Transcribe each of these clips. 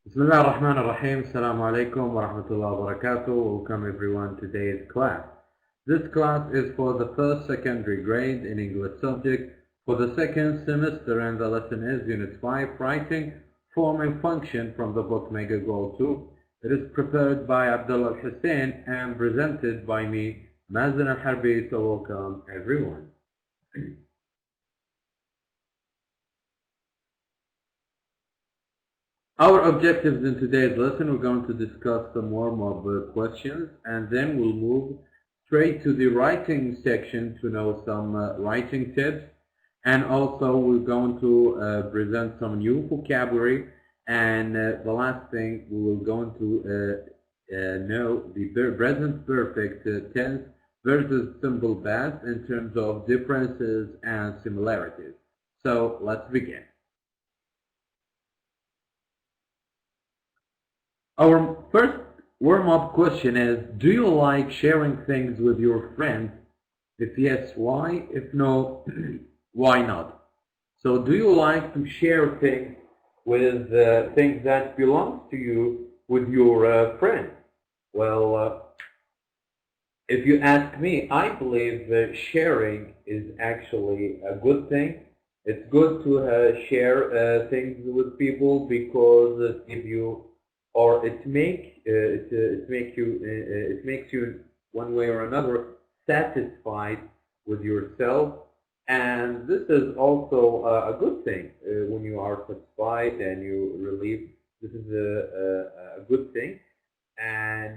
Bismillah ar-Rahman ar-Rahim. Assalamu alaikum wa rahmatullahi wa barakatuh. Welcome everyone to today's class. This class is for the first secondary grade in English subject for the second semester, and the lesson is Unit 5, Writing, Form and Function from the book Mega Goal 2. It is prepared by Abdullah Hussein and presented by me, Mazen al-Harbi. So welcome everyone. Our objectives in today's lesson, we're going to discuss some warm-up questions, and then we'll move straight to the writing section to know some writing tips, and also we're going to present some new vocabulary, and the last thing, we will going to know the present perfect tense versus simple past in terms of differences and similarities. So let's begin. Our first warm-up question is, do you like sharing things with your friends? If yes, why? If no, why not? So do you like to share things with things that belong to you with your friends? Well, if you ask me, I believe sharing is actually a good thing. It's good to share things with people because it gives you, or it makes you one way or another satisfied with yourself, and this is also a good thing when you are satisfied and you relieve. This is a good thing, and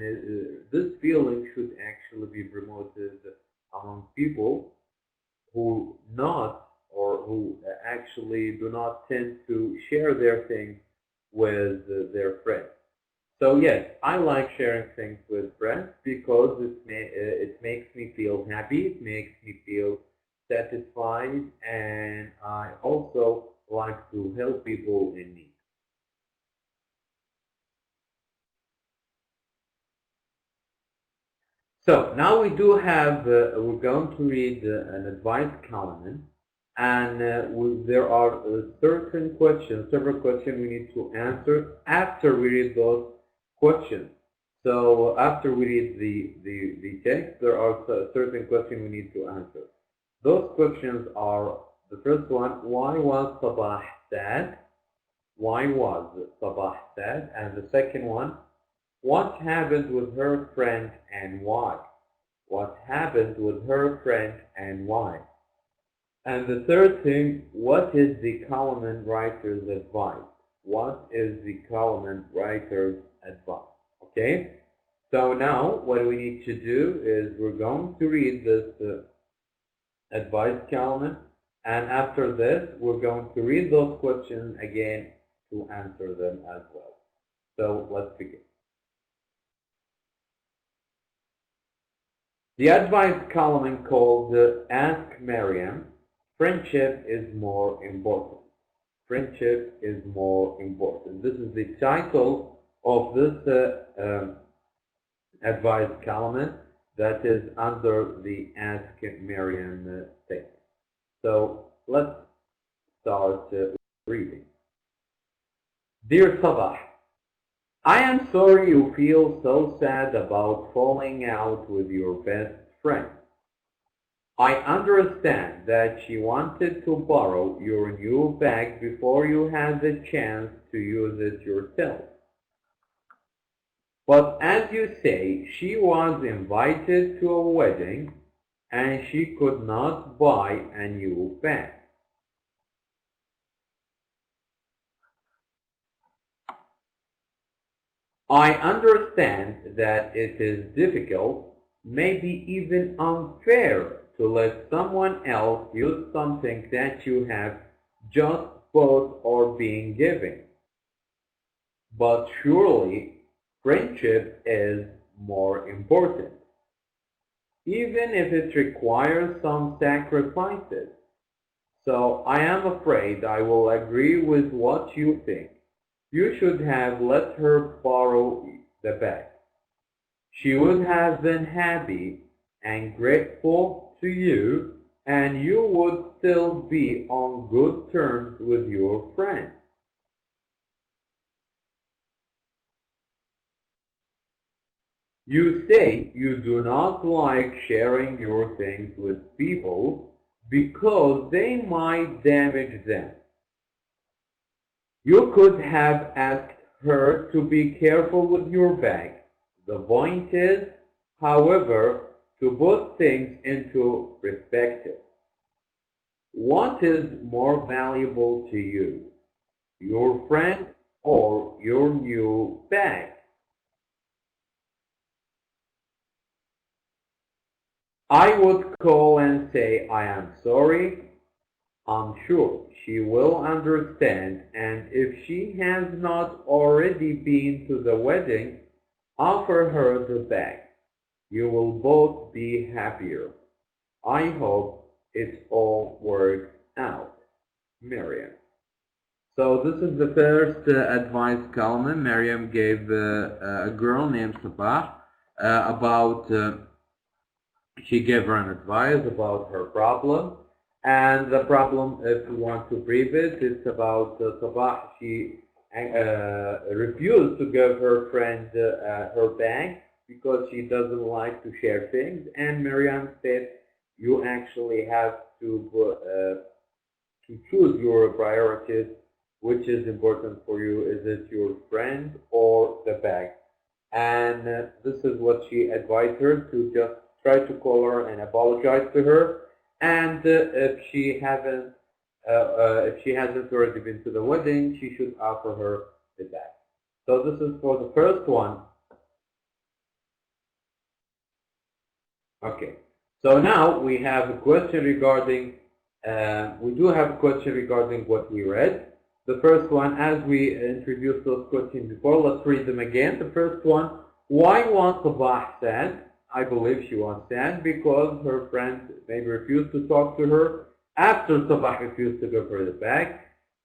this feeling should actually be promoted among people who not or who actually do not tend to share their things with their friends. So yes, I like sharing things with friends because it makes me feel happy, it makes me feel satisfied, and I also like to help people in need. So now we do have, we're going to read an advice column, and there are certain questions, several questions we need to answer after we read those questions. So after we read the text, there are certain questions we need to answer. Those questions are, the first one, why was Sabah sad? Why was Sabah sad? And the second one, what happened with her friend and why? What happened with her friend and why? And the third thing, what is the column writer's advice? What is the column writer's advice? Okay? So now what we need to do is we're going to read this advice column, and after this we're going to read those questions again to answer them as well. So let's begin. The advice column called Ask Mariam, Friendship is More Important. Friendship is more important. This is the title of this advice column that is under the Ask Mariam statement. So let's start reading. Dear Sabah, I am sorry you feel so sad about falling out with your best friend. I understand that she wanted to borrow your new bag before you had the chance to use it yourself. But as you say, she was invited to a wedding and she could not buy a new bag. I understand that it is difficult, maybe even unfair, to let someone else use something that you have just bought or been given. But surely, friendship is more important, even if it requires some sacrifices. So I am afraid I will agree with what you think. You should have let her borrow the bag. She would have been happy and grateful to you, and you would still be on good terms with your friend. You say you do not like sharing your things with people because they might damage them. You could have asked her to be careful with your bag. The point is, however, to put things into perspective. What is more valuable to you, your friend or your new bag? I would call and say, I am sorry. I'm sure she will understand, and if she has not already been to the wedding, offer her the bag. You will both be happier. I hope it all works out. Miriam. So this is the first advice column. Miriam gave a girl named Sabah about, she gave her an advice about her problem. And the problem, if you want to brief it, it's about Sabah. She refused to give her friend her bag because she doesn't like to share things. And Miriam said, you actually have to choose your priorities. Which is important for you? Is it your friend or the bag? And this is what she advised her to just try to call her and apologize to her. And if she hasn't already been to the wedding, she should offer her the bag. So this is for the first one. Okay. So now we have a question regarding. We do have a question regarding what we read. The first one, as we introduced those questions before, let's read them again. The first one, why was Sabah sad? I believe she was sad because her friend maybe refused to talk to her after Sabah refused to give her the bag.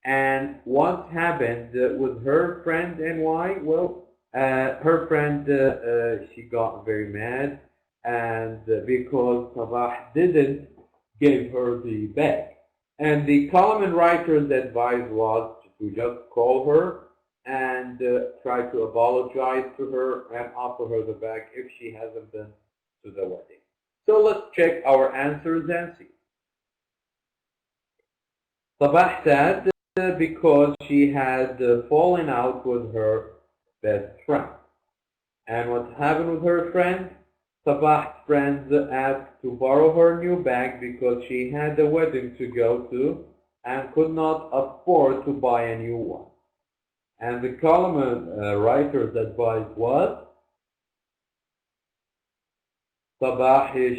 And what happened with her friend and why? Well, her friend, she got very mad, and because Sabah didn't give her the bag. And the column writer's advice was to just call her and try to apologize to her and offer her the bag if she hasn't been to the wedding. So let's check our answers and see. Sabah said because she had fallen out with her best friend. And what happened with her friend? Sabah's friends asked to borrow her new bag because she had a wedding to go to and could not afford to buy a new one. And the column writer's advice was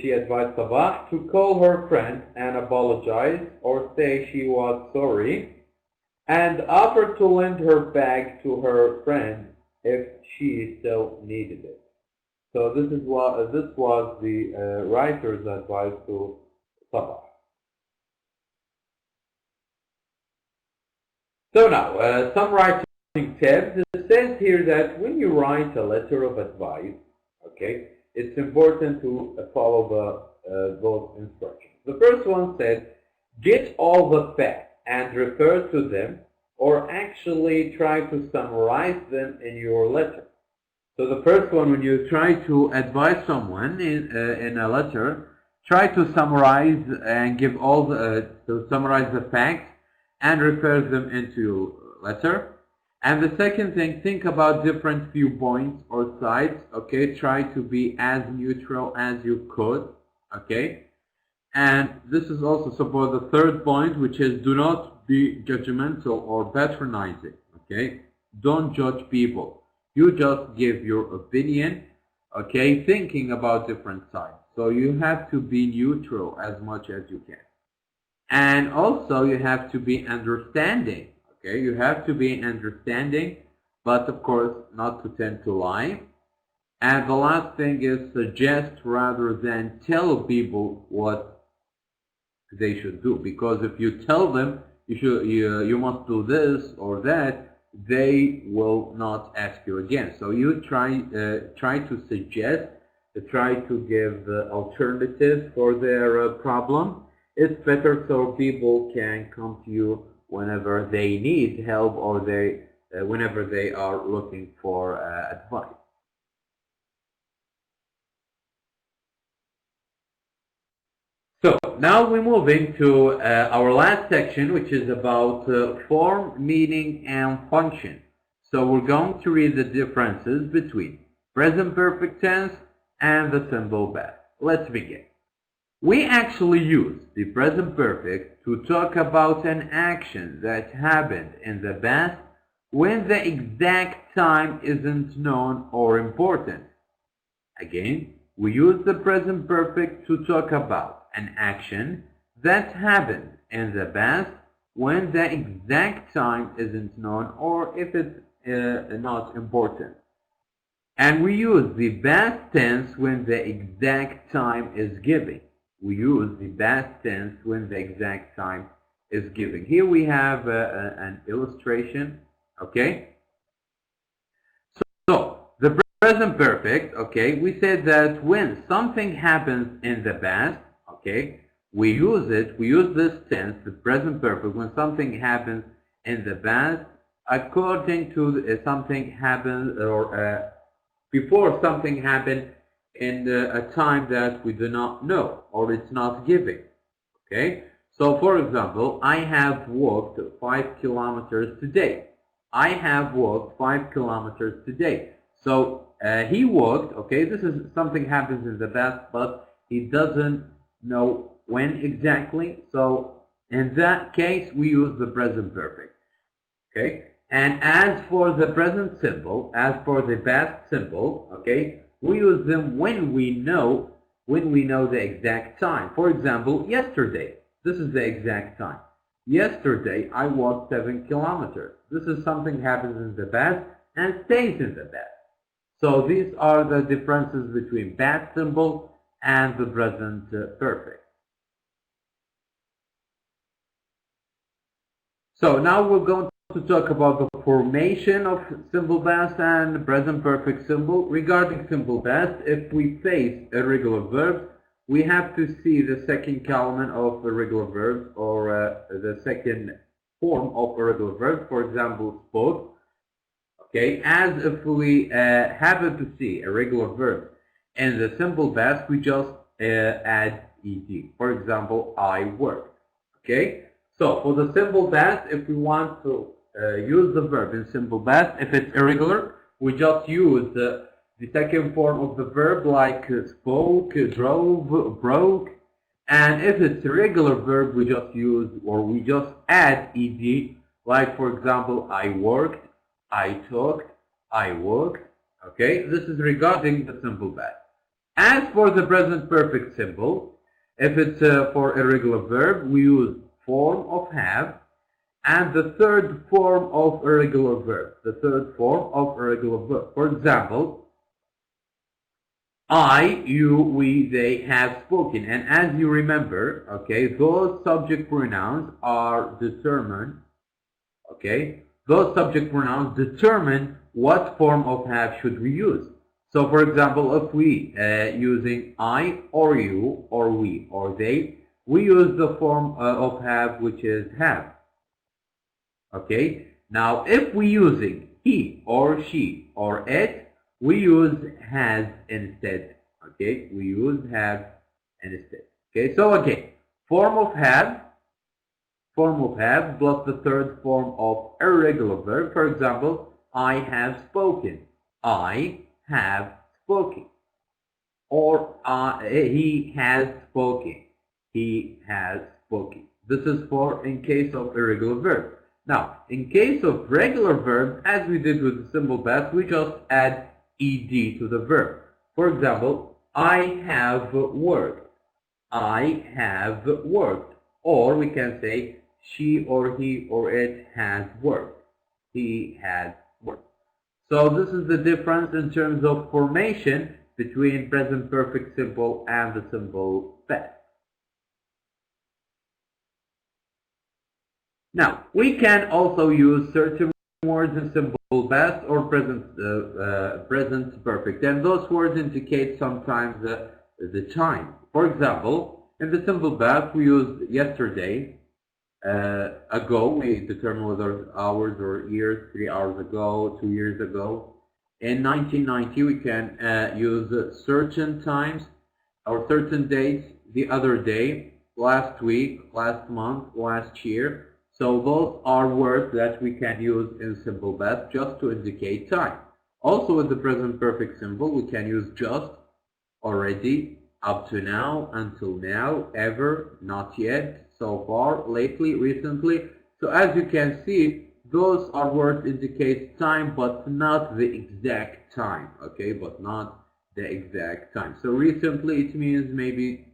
she advised Sabah to call her friend and apologize or say she was sorry and offer to lend her bag to her friend if she still needed it. So this was the writer's advice to Sabah. So now, some writing tips. It says here that when you write a letter of advice, okay, it's important to follow those instructions. The first one said, get all the facts and refer to them, or actually try to summarize them in your letter. So the first one, when you try to advise someone in a letter, try to summarize and give all to summarize the facts and refer them into your letter. And the second thing, think about different viewpoints or sides. Okay, try to be as neutral as you could. Okay, and this is also support the third point, which is do not be judgmental or patronizing. Okay, don't judge people. You just give your opinion, okay, thinking about different sides. So you have to be neutral as much as you can. And also you have to be understanding, okay? You have to be understanding, but of course not to tend to lie. And the last thing is suggest rather than tell people what they should do. Because if you tell them you must do this or that, they will not ask you again. So you try to suggest, try to give alternatives for their problem, it's better so people can come to you whenever they need help or whenever they are looking for advice. So now we move into our last section, which is about form, meaning, and function. So we're going to read the differences between present perfect tense and the simple past. Let's begin. We actually use the present perfect to talk about an action that happened in the past when the exact time isn't known or important. Again, we use the present perfect to talk about an action that happened in the past when the exact time isn't known or if it's not important. And we use the past tense when the exact time is given. We use the past tense when the exact time is given. Here we have an illustration, okay? So the present perfect, okay, we said that when something happens in the past, okay, we use this tense, the present perfect, when something happens in the past according to something happens or before something happened in a time that we do not know or it's not given. Okay? So for example, I have walked 5 kilometers today. I have walked 5 kilometers today. So he walked, okay, this is something happens in the past, but he doesn't know when exactly. So in that case, we use the present perfect. Okay? And as for the present simple, as for the past simple, okay, we use them when we know the exact time. For example, yesterday. This is the exact time. Yesterday I walked 7 kilometers. This is something happens in the past and stays in the past. So these are the differences between past simple and the present perfect. So now we're going to talk about the formation of simple past and present perfect simple. Regarding simple past, if we face irregular verbs, we have to see the second column of irregular verbs or the second form of irregular verbs. For example, spoke. Okay, as if we happen to see irregular verbs in the simple past, we just add ed. For example, I worked. Okay. So for the simple past, if we want to use the verb in simple past, if it's irregular, we just use the second form of the verb like spoke, drove, broke. And if it's a regular verb, we just add ed. Like for example, I worked, I talked, I walked. Okay, this is regarding the simple past. As for the present perfect simple, if it's for irregular verb, we use form of have and the third form of irregular verb. The third form of irregular verb. For example, I, you, we, they have spoken. And as you remember, okay, those subject pronouns are determined. Okay, those subject pronouns determine what form of have should we use. So, for example, if we using I or you or we or they, we use the form of have, which is have. Okay. Now, if we using he or she or it, we use has instead. Okay. We use have instead. Okay. So again, form of have plus the third form of irregular verb. For example, I have spoken. I have spoken. Or he has spoken. He has spoken. This is for in case of irregular verb. Now, in case of regular verbs, as we did with the simple past, we just add ed to the verb. For example, I have worked. I have worked. Or we can say she or he or it has worked. He has worked. So this is the difference in terms of formation between present perfect simple and the simple past. Now, we can also use certain words in simple past or present perfect, and those words indicate sometimes the time. For example, In the simple past, we used yesterday. Ago, we determine whether hours or years, 3 hours ago, 2 years ago. In 1990, we can use certain times or certain dates, the other day, last week, last month, last year. So those are words that we can use in simple past just to indicate time. Also with the present perfect simple, we can use just, already, up to now, until now, ever, not yet, so far, lately, recently. So as you can see, those are words indicate time, but not the exact time, okay, but not the exact time. So recently it means maybe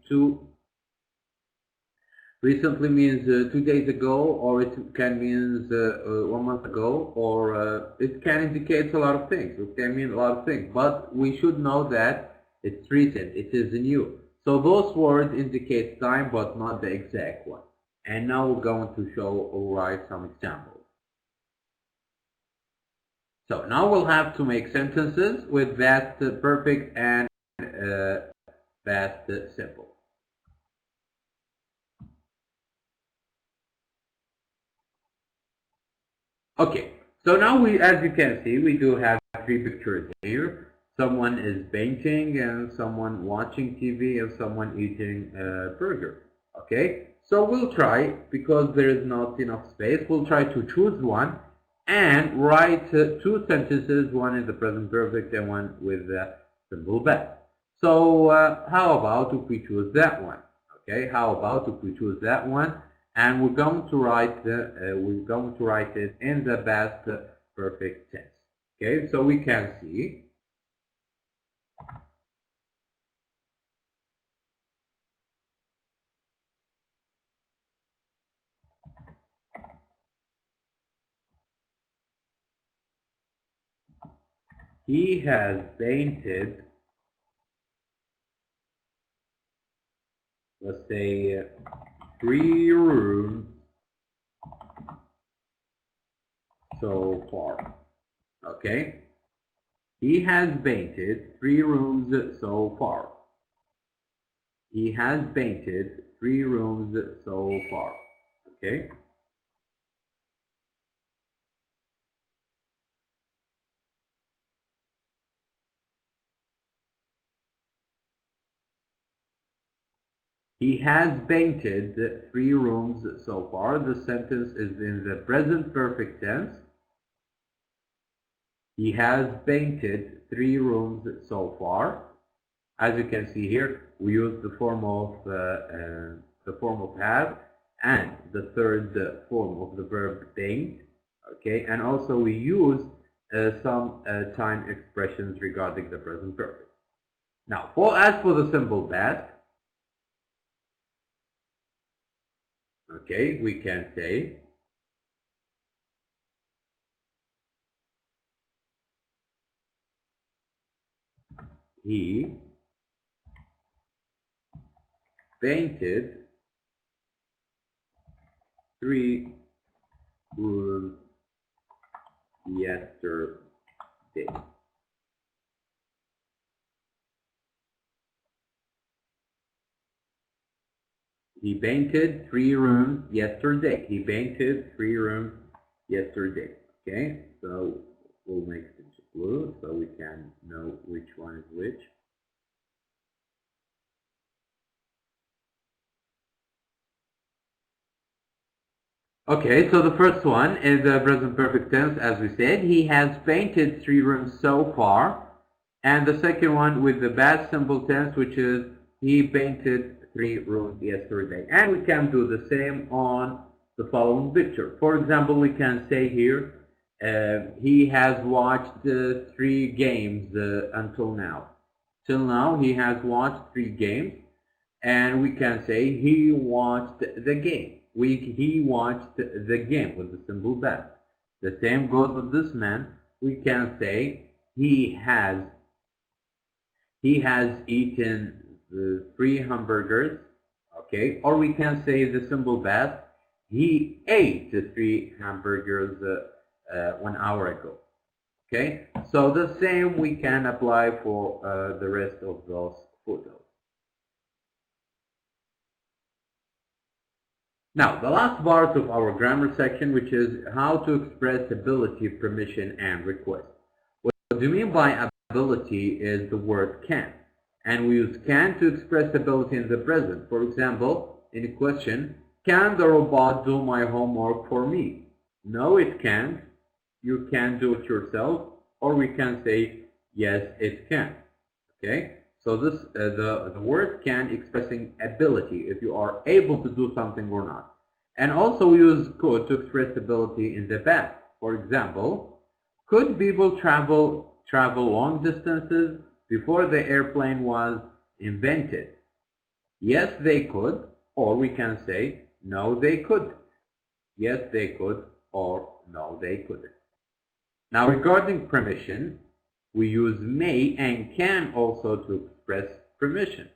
recently means 2 days ago, or it can mean 1 month ago, or it can indicate a lot of things. It can mean a lot of things, but we should know that it's recent, it is new. So those words indicate time, but not the exact one. And now we're going to show or write some examples. So now we'll have to make sentences with past perfect and past simple. Okay, so now as you can see, we do have 3 pictures here. Someone is painting, and someone watching TV, and someone eating a burger. Okay, so we'll try, because there is not enough space, we'll try to choose one and write 2 sentences, one in the present perfect and one with the simple past. So how about if we choose that one? Okay, how about if we choose that one? And we're going to write it in the past perfect tense. Okay, so we can see he has painted, let's say, 3 rooms so far. Okay, he has painted 3 rooms so far. He has painted 3 rooms so far. Okay. He has painted 3 rooms so far. The sentence is in the present perfect tense. He has painted 3 rooms so far. As you can see here, we use the form of have and the third form of the verb paint. Okay, and also we use some time expressions regarding the present perfect. Now, as for the simple past, okay, we can say he painted 3 rooms yesterday. He painted 3 rooms yesterday. He painted 3 rooms yesterday. Okay, so we'll make it into blue so we can know which one is which. Okay, so the first one is the present perfect tense, as we said. He has painted 3 rooms so far. And the second one with the past simple tense, which is he painted 3 rooms yesterday. And we can do the same on the following picture. For example, we can say here, he has watched 3 games until now. Till now, he has watched 3 games. And we can say he watched the game. He watched the game with the simple past. The same goes with this man. We can say he has eaten 3 hamburgers. Okay, or we can say the simple past. He ate 3 hamburgers 1 hour ago. Okay, so the same we can apply for the rest of those photos. Now, the last part of our grammar section, which is how to express ability, permission, and request. What do you mean by ability is the word can. And we use can to express ability in the present. For example, in a question, can the robot do my homework for me? No, it can't. You can do it yourself. Or we can say, yes, it can. Okay? So this the word can expressing ability, if you are able to do something or not. And also we use could to express ability in the past. For example, could people travel long distances before the airplane was invented? Yes, they could, or we can say no, they couldn't. Yes, they could, or no, they couldn't. Now regarding permission, we use may and can also to express permission.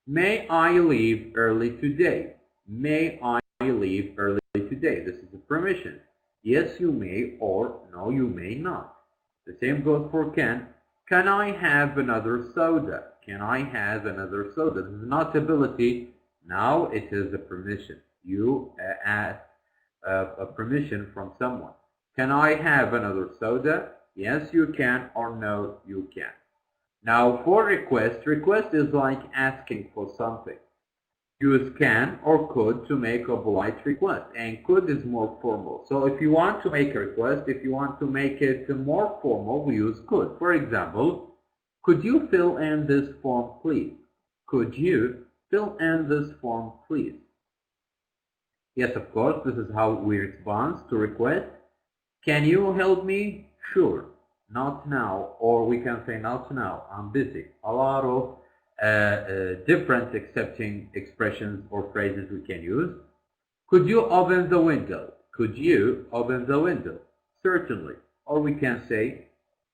May I leave early today? May I leave early today? This is a permission. Yes, you may, or no, you may not. The same goes for can. Can I have another soda? Can I have another soda? This is not ability. Now it is a permission. You ask a permission from someone. Can I have another soda? Yes, you can, or no, you can. Now for request is like asking for something. Use can or could to make a polite request, and could is more formal. So if you want to make a request, if you want to make it more formal, we use could. For example, could you fill in this form, please? Could you fill in this form, please? Yes, of course, this is how we respond to request. Can you help me? Sure. Not now, or we can say not now, I'm busy. A lot of different accepting expressions or phrases we can use. Could you open the window? Could you open the window? Certainly. Or we can say,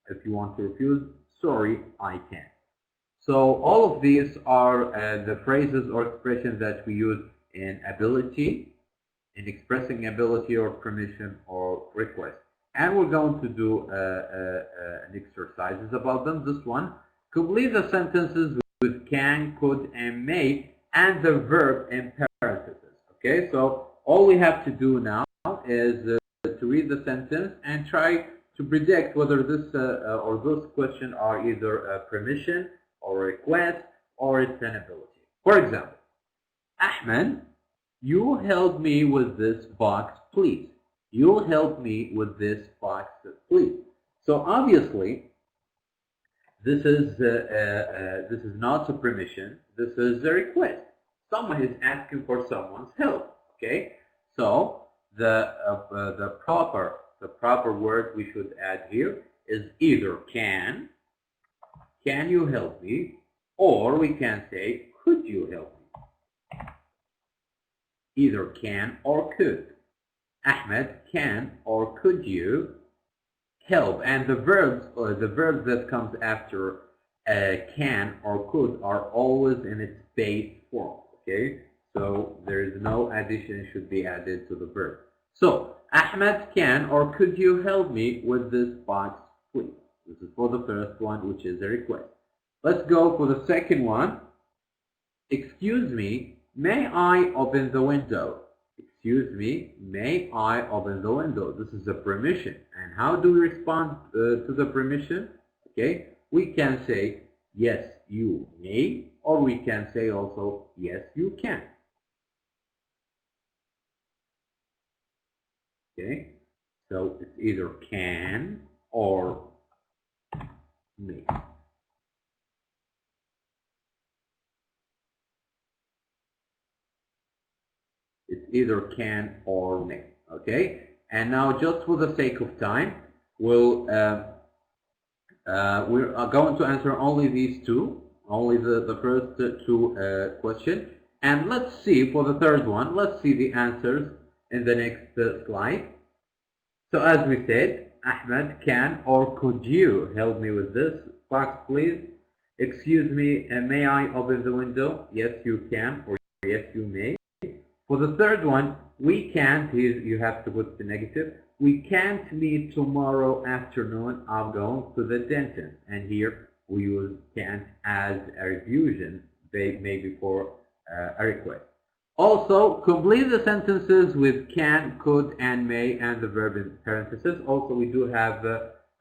if you want to refuse, sorry, I can't. So all of these are the phrases or expressions that we use in ability, in expressing ability or permission or request. And we're going to do an exercises about them. This one, complete the sentences with can, could, and may, and the verb in parentheses. Okay, so all we have to do now is to read the sentence and try to predict whether this or those questions are either a permission or a request or it's an ability. For example, Ahmed, you help me with this box, please. You help me with this box, please. So obviously, this is not a permission. This is a request. Someone is asking for someone's help. Okay. So the proper word we should add here is either can you help me, or we can say could you help me. Either can or could. Ahmed, can or could you help? And the verbs that comes after can or could are always in its base form. Okay, so there is no addition should be added to the verb. So Ahmed, can or could you help me with this box, please? This is for the first one, which is a request. Let's go for the second one. Excuse me, may I open the window? Excuse me, may I open the window? This is a permission. And how do we respond to the permission? Okay, we can say yes, you may, or we can say also yes, you can. Okay, so it's either can or may. It's either can or may. Okay, and now just for the sake of time, we're going to answer only these two, only the first two questions. And let's see for the third one, let's see the answers in the next slide. So as we said, Ahmed, can or could you help me with this box, please? Excuse me, may I open the window? Yes, you can, or yes, you may. For the third one, we can't, here you have to put the negative. We can't meet tomorrow afternoon. I'm going to the dentist. And here we use can't as a refusion, maybe for a request. Also, complete the sentences with can, could, and may, and the verb in parentheses. Also, we do have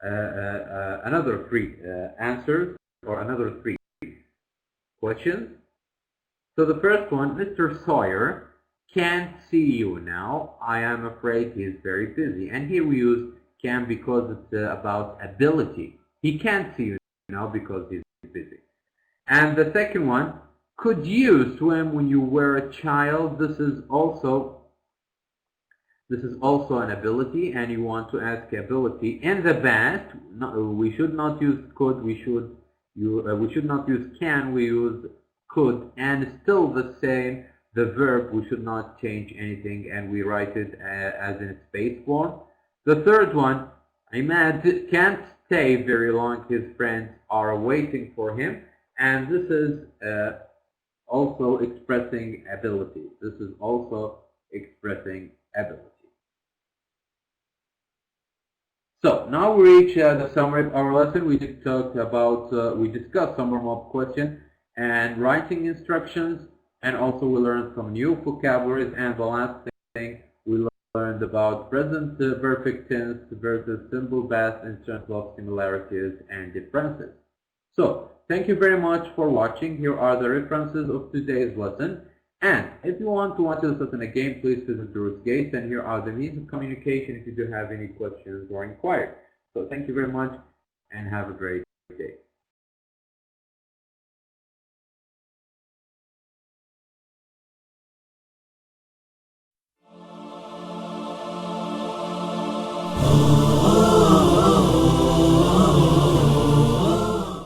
another three answers, or another three questions. So the first one, Mr. Sawyer can't see you now. I am afraid he is very busy. And here we use can because it's about ability. He can't see you now because he's busy. And the second one, could you swim when you were a child? This is also an ability, and you want to ask ability in the past. No, we should not use could. We should not use can. We use could, and still the same. The verb, we should not change anything, and we write it as in space form. The third one, Imad can't stay very long. His friends are waiting for him, and this is also expressing ability. This is also expressing ability. So now we reach the summary of our lesson. We talked about, we discussed some warm-up questions and writing instructions, and also we learned some new vocabularies. And the last thing, we learned about present perfect tense versus simple past in terms of similarities and differences. So thank you very much for watching. Here are the references of today's lesson. And if you want to watch this lesson again, please visit the Rusgate, and here are the means of communication if you do have any questions or inquiries. So thank you very much, and have a great day.